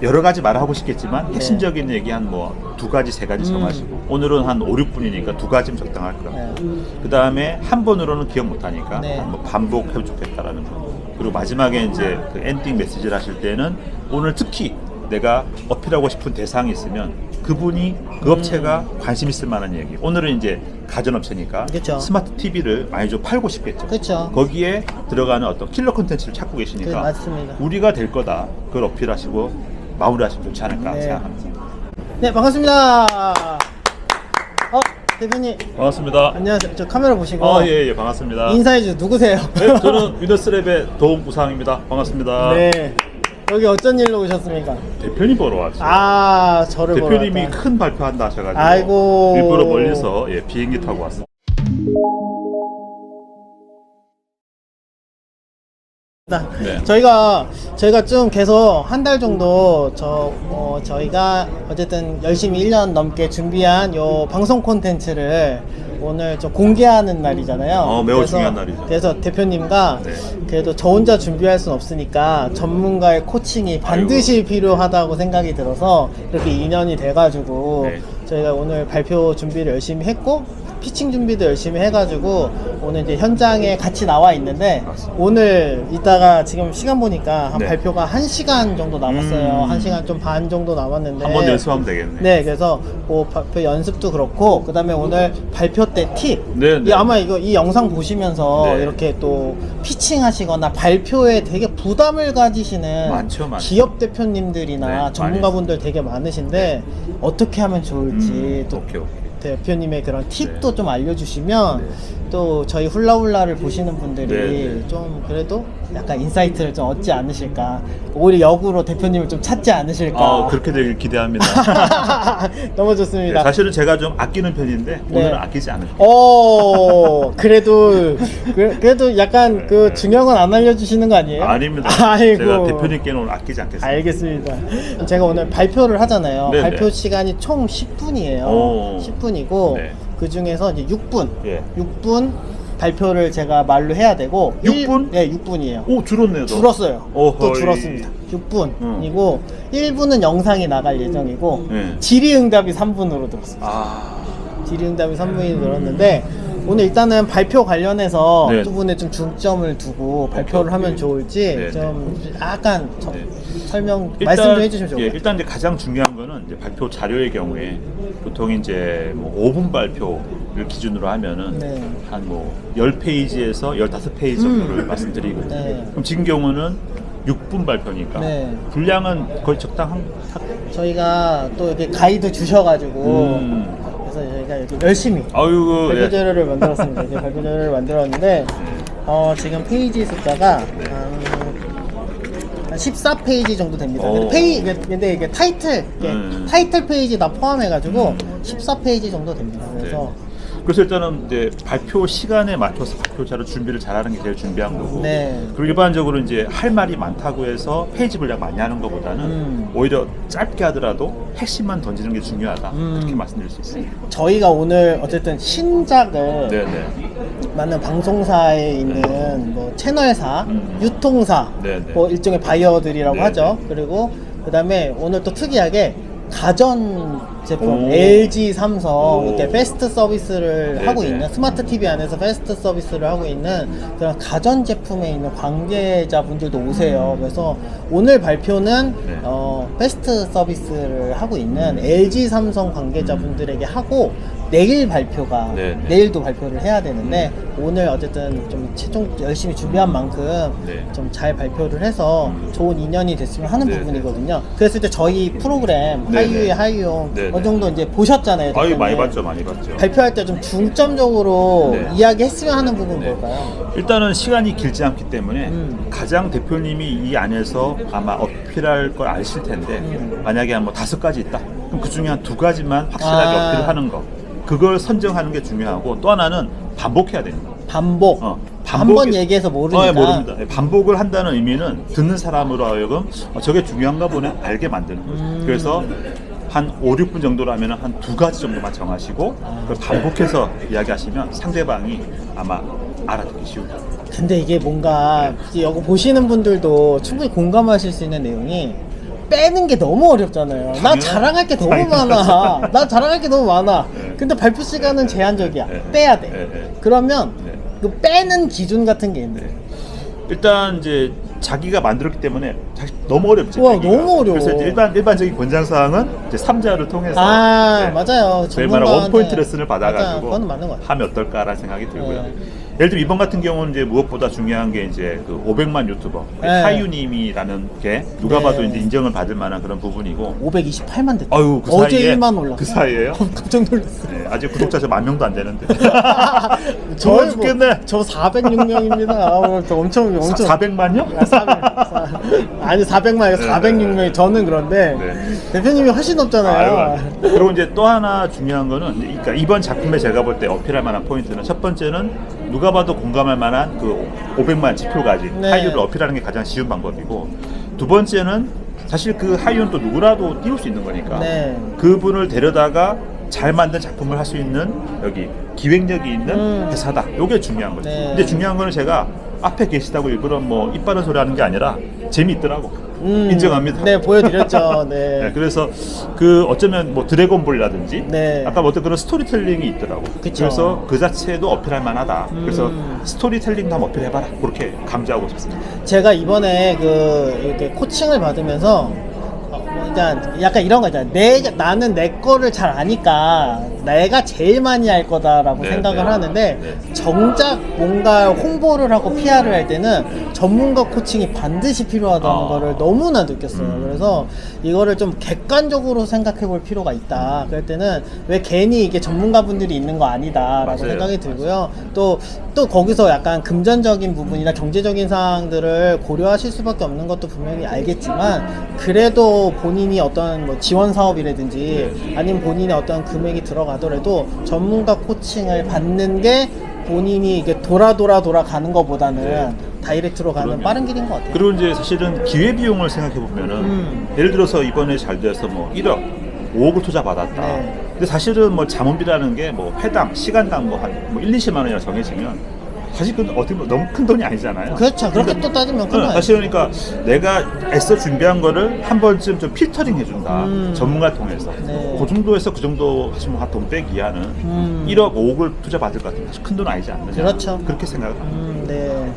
여러 가지 말하고 싶겠지만 핵심적인 얘기 한 뭐 2가지, 3가지 정하시고 오늘은 한 5, 6분이니까 2가지면 적당할 것 같아요. 그 다음에 한 번으로는 기억 못하니까 뭐 반복해도 좋겠다라는 거. 그리고 마지막에 이제 그 엔딩 메시지를 하실 때는 오늘 특히 내가 어필하고 싶은 대상이 있으면 그분이 그 업체가 관심 있을 만한 얘기. 오늘은 이제 가전업체니까 그쵸. 스마트 TV를 많이 좀 팔고 싶겠죠. 그쵸. 거기에 들어가는 어떤 킬러 콘텐츠를 찾고 계시니까 맞습니다. 우리가 될 거다. 그걸 어필하시고 마무리하시면 좋지 않을까 생각합니다. 네, 반갑습니다. 대표님. 반갑습니다. 안녕하세요. 저 카메라 보시고. 예, 반갑습니다. 인사해주세요. 누구세요? 네, 저는 위너스랩의 도움구상입니다. 반갑습니다. 네. 여기 어쩐 일로 오셨습니까? 대표님 보러 왔어요. 저를 대표님이 보러 왔다. 큰 발표한다 하셔가지고 아이고. 일부러 멀리서 비행기 타고 왔습니다. 네. 저희가 좀 계속 한 달 정도 저희가 어쨌든 열심히 1년 넘게 준비한 요 방송 콘텐츠를 오늘 좀 공개하는 날이잖아요. 매우 중요한 날이죠. 그래서 대표님과 그래도 저 혼자 준비할 순 없으니까 전문가의 코칭이 반드시 필요하다고 생각이 들어서 이렇게 인연이 돼가지고 저희가 오늘 발표 준비를 열심히 했고 피칭 준비도 열심히 해가지고 오늘 이제 현장에 같이 나와 있는데 오늘 이따가 지금 시간 보니까 한 발표가 1시간 정도 남았어요. 1시간 좀 반 정도 남았는데 한번 연습하면 되겠네. 네, 그래서 그 발표 연습도 그렇고 그 다음에 오늘 발표 때 팁. 아마 이 영상 보시면서 이렇게 또 피칭 하시거나 발표에 되게 부담을 가지시는 많죠. 기업 대표님들이나 전문가분들 되게 많으신데 어떻게 하면 좋을지 또 대표님의 그런 팁도 좀 알려주시면 또 저희 훌라훌라를 보시는 분들이 좀 그래도 약간 인사이트를 좀 얻지 않으실까, 오히려 역으로 대표님을 좀 찾지 않으실까. 그렇게 되길 기대합니다. 너무 좋습니다. 사실은 제가 좀 아끼는 편인데 오늘은 아끼지 않을게요. 그래도 약간 그 중요한 건 안 알려주시는 거 아니에요? 아닙니다. 아이고. 제가 대표님께는 오늘 아끼지 않겠습니다. 알겠습니다. 제가 오늘 발표를 하잖아요. 발표 시간이 총 10분이에요. 10분이고 그 중에서 이제 6분 발표를 제가 말로 해야 되고 6분? 네, 6분이에요. 오, 줄었네요. 줄었어요. 또 줄었습니다. 6분이고 1분은 영상이 나갈 예정이고 질의응답이 3분으로 들었습니다. 질의응답이 3분이 늘었는데 오늘 일단은 발표 관련해서 두 분에 좀 중점을 두고 발표를 하면 좋을지 좀 약간 말씀 좀 해주시면 좋을 것 같아요. 일단 이제 가장 중요한 거는 이제 발표 자료의 경우에 보통 이제 뭐 5분 발표를 기준으로 하면은 한 뭐 10페이지에서 15페이지 정도를 말씀드리거든요. 그럼 지금 경우는 6분 발표니까 분량은 거의 적당한. 저희가 또 이렇게 가이드 주셔가지고 그래서 저희가 이렇게 열심히 발표 자료를 만들었습니다. 이제 발표 자료를 만들었는데 지금 페이지 숫자가 한 14페이지 정도 됩니다. 근데 이게 타이틀 페이지 다 포함해가지고 14페이지 정도 됩니다. 그래서 일단은 이제 발표 시간에 맞춰서 발표 자료 준비를 잘하는 게 제일 중요한 거고. 그리고 일반적으로 이제 할 말이 많다고 해서 페이지 분량 많이 하는 것보다는 오히려 짧게 하더라도 핵심만 던지는 게 중요하다. 그렇게 말씀드릴 수 있습니다. 저희가 오늘 어쨌든 신작을 많은 방송사에 있는 뭐 채널사, 유통사, 뭐 일종의 바이어들이라고 하죠. 그리고 그 다음에 오늘 또 특이하게 가전 제품 LG, 삼성 이렇게 패스트 서비스를 하고 있는, 스마트 TV 안에서 패스트 서비스를 하고 있는 그런 가전 제품에 있는 관계자분들도 오세요. 그래서 오늘 발표는 패스트 서비스를 하고 있는 LG, 삼성 관계자분들에게 하고 내일 발표가 내일도 발표를 해야 되는데 오늘 어쨌든 좀 최종 열심히 준비한 만큼 좀 잘 발표를 해서 좋은 인연이 됐으면 하는 부분이거든요. 그랬을 때 저희 프로그램 하이유의 하이용 어느 정도 이제 보셨잖아요. 많이 봤죠. 발표할 때 좀 중점적으로 이야기했으면 하는 부분은 뭘까요? 일단은 시간이 길지 않기 때문에 가장 대표님이 이 안에서 아마 어필할 걸 아실 텐데 만약에 한 뭐 5가지 있다. 그럼 그 중에 한 2가지만 확실하게 어필을 하는 거. 그걸 선정하는 게 중요하고 또 하나는 반복해야 됩니다. 한 번 얘기해서 모르니까. 모릅니다. 반복을 한다는 의미는 듣는 사람으로 하여금 저게 중요한가 보네 알게 만드는 거죠. 그래서 한 5, 6분 정도로 하면 한 2가지 정도만 정하시고 그걸 반복해서 이야기하시면 상대방이 아마 알아듣기 쉬우죠. 근데 이게 뭔가 여기 보시는 분들도 충분히 공감하실 수 있는 내용이 빼는 게 너무 어렵잖아요. 나 자랑할 게 너무 많아. 나 자랑할 게 너무 많아. 네. 근데 발표 시간은 제한적이야. 네. 빼야 돼. 네. 그러면 네. 그 빼는 기준 같은 게 있네. 일단 이제 자기가 만들었기 때문에 사실 너무 어렵지. 와, 빼기가. 너무 어려워. 그래서 이제 일반적인 권장 사항은 이제 3자를 통해서 맞아요. 저희 말한 원포인트 전문가한테- 레슨을 맞아요. 받아가지고 그건 맞는 것 같아요. 하면 어떨까라는 생각이 들고요. 네. 예를 들면 이번 같은 경우는 이제 무엇보다 중요한 게 이제 그 500만 유튜버 네. 하유님이라는 게 누가 네. 봐도 이제 인정을 받을 만한 그런 부분이고. 528만 됐다. 아유, 그 어제 사이에 1만 올랐어. 그 사이에요? 깜짝 놀랐어. 네, 아직 구독자 저 10,000명도 안 되는데. 저 죽겠네. 저 406명입니다. 엄청 400만요? 400, 아니 400만, 406명이 저는 그런데 네. 대표님이 훨씬 높잖아요. 아유, 그리고 이제 또 하나 중요한 거는 그러니까 이번 작품에 제가 볼 때 어필할 만한 포인트는 첫 번째는 누가 봐도 공감할 만한 그 500만 지표 가진 네. 하이유를 어필하는 게 가장 쉬운 방법이고, 두 번째는 사실 그 하이유는 또 누구라도 띄울 수 있는 거니까 네. 그분을 데려다가 잘 만든 작품을 할 수 있는 여기 기획력이 있는 회사다. 이게 중요한 거죠. 네. 근데 중요한 거는 제가 앞에 계시다고 일부러 뭐 이빠른 소리 하는 게 아니라 재미있더라고. 인정합니다. 네, 보여드렸죠. 네. 네, 그래서 그 어쩌면 뭐 드래곤볼이라든지 네. 아까 뭐 어떤 그런 스토리텔링이 있더라고. 그쵸. 그래서 그 자체도 어필할 만하다. 그래서 스토리텔링도 한번 어필해봐라. 그렇게 강조하고 싶습니다. 제가 이번에 그 이렇게 코칭을 받으면서 그러니까 약간 이런 거 있잖아요. 나는 내 거를 잘 아니까 내가 제일 많이 할 거다라고 네, 생각을 네. 하는데 네. 정작 뭔가 홍보를 하고 PR을 할 때는 전문가 코칭이 반드시 필요하다는 거를 너무나 느꼈어요. 그래서 이거를 좀 객관적으로 생각해 볼 필요가 있다. 그럴 때는 왜 괜히 이게 전문가분들이 있는 거 아니다라고 맞아요. 생각이 들고요. 또 거기서 약간 금전적인 부분이나 경제적인 사항들을 고려하실 수밖에 없는 것도 분명히 알겠지만, 그래도 본인이 어떤 뭐 지원 사업이라든지 아니면 본인의 어떤 금액이 들어가더라도 전문가 코칭을 받는 게 본인이 이게 돌아 가는 것보다는 다이렉트로 가는 그럼요. 빠른 길인 것 같아요. 그리고 이제 사실은 기회비용을 생각해 보면은 예를 들어서 이번에 잘 돼서 뭐 1억, 5억을 투자 받았다. 네. 근데 사실은 뭐 자문비라는 게 뭐 회당, 시간당 뭐 한 뭐 1, 20만 원이라 정해지면 사실 그건 어떻게 보면 너무 큰 돈이 아니잖아요. 그렇죠. 그렇게 또 따지면 큰 거 사실 그러니까 내가 애써 준비한 거를 한 번쯤 좀 필터링 해준다. 전문가 통해서. 네. 그 정도에서 그 정도 하시면 한 돈 빼기 이하는 1억, 5억을 투자 받을 것 같으면 사실 큰 돈 아니지 않느냐. 그렇죠. 그렇게 생각을 합니다. 네.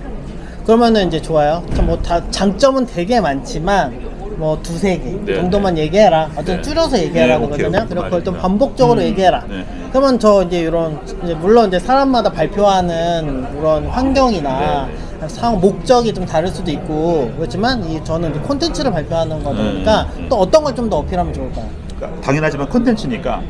그러면은 이제 좋아요. 뭐 다 장점은 되게 많지만 뭐 두세 개 네, 정도만 얘기해라. 어떤 네. 줄여서 얘기하라는 네, 오케이, 거잖아요. 오케이, 그리고 그걸 좀 말이구나. 반복적으로 얘기해라. 네. 그러면 저 이제 이런 이제 물론 이제 사람마다 발표하는 그런 환경이나 상황 목적이 좀 다를 수도 있고 그렇지만 저는 이제 콘텐츠를 발표하는 거다 보니까 또 어떤 걸 좀 더 어필하면 좋을까요? 그러니까 당연하지만 콘텐츠니까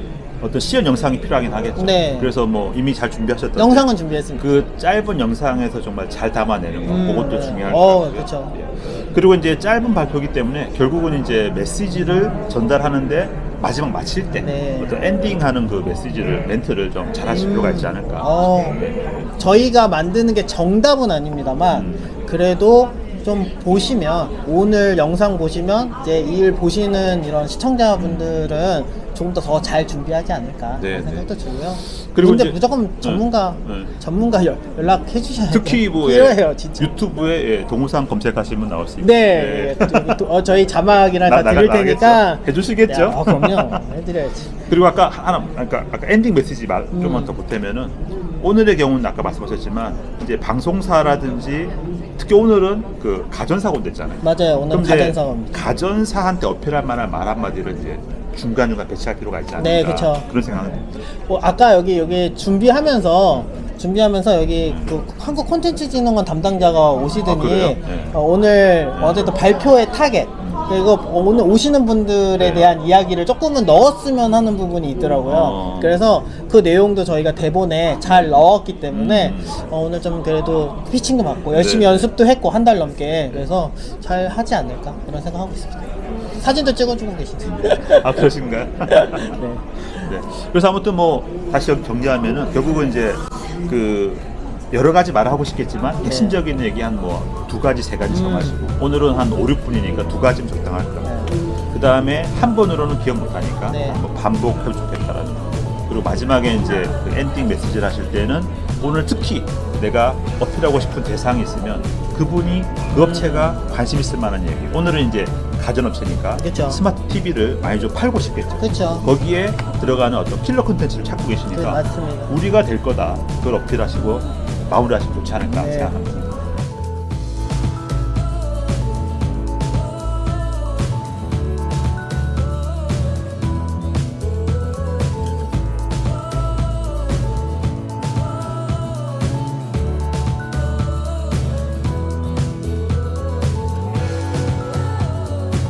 어떤 시연 영상이 필요하긴 하겠죠. 네. 그래서 뭐 이미 잘 준비하셨던 영상은 준비했습니다. 그 짧은 영상에서 정말 잘 담아내는 거 그것도 네. 중요할 것 같고요. 그렇죠. 예. 그리고 이제 짧은 발표이기 때문에 결국은 이제 메시지를 전달하는데 마지막 마칠 때 네. 어떤 엔딩하는 그 메시지를 멘트를 좀 잘하실 필요가 있지 않을까. 저희가 만드는 게 정답은 아닙니다만 그래도 좀 보시면 오늘 영상 보시면 이제 이 일 보시는 이런 시청자분들은 조금 더 잘 준비하지 않을까 네, 그런 생각도 들고요. 그리고 근데 이제- 무조건 전문가 네. 전문가 연락해 주셔야 돼요. 특히 뭐 필요해요 진짜. 유튜브에 동영상 검색하시면 나올 수 있고. 네, 저희 자막이랑 다 드릴 테니까 해주시겠죠? 네, 그럼요. 해드려야지. 그리고 아까 엔딩 메시지 좀만 더 보태면은 오늘의 경우는 아까 말씀하셨지만 이제 방송사라든지 특히 오늘은 그 가전사고 됐잖아요. 맞아요. 오늘 그럼 이제 가전사고입니다. 가전사한테 어필할 만한 말 한마디를 이제 중간중간 배치할 필요가 있지 않을까. 네, 그쵸. 그런 생각은 듭니다. 아까 여기 준비하면서 여기 그 한국 콘텐츠진흥원 담당자가 오시더니 그래요? 네. 오늘 어쨌든 발표의 타겟 그리고 오늘 오시는 분들에 대한 이야기를 조금은 넣었으면 하는 부분이 있더라고요. 그래서 그 내용도 저희가 대본에 잘 넣었기 때문에 오늘 좀 그래도 피칭도 받고 열심히 네. 연습도 했고 한 달 넘게 그래서 잘 하지 않을까 그런 생각하고 있습니다. 사진도 찍어주고 계시죠. 아, 그러신가요? 네. 그래서 아무튼 뭐 다시 정리하면은 결국은 이제 그 여러 가지 말을 하고 싶겠지만 핵심적인 얘기 한 뭐 두 가지 세 가지 정하시고 오늘은 한 5, 6분이니까 두 가지면 적당할 거예요. 그 다음에 한 번으로는 기억 못하니까 네. 뭐 반복해도 좋겠다라는 거. 그리고 마지막에 이제 그 엔딩 메시지를 하실 때는 오늘 특히 내가 어필하고 싶은 대상이 있으면 그분이 그 업체가 관심 있을 만한 얘기. 오늘은 이제 가전업체니까 그쵸. 스마트 TV를 많이 좀 팔고 싶겠죠. 그렇죠. 거기에 들어가는 어떤 킬러 콘텐츠를 찾고 네, 계시니까 맞습니다. 우리가 될 거다. 그걸 어필하시고 마무리하시면 좋지 않을까 네. 생각합니다.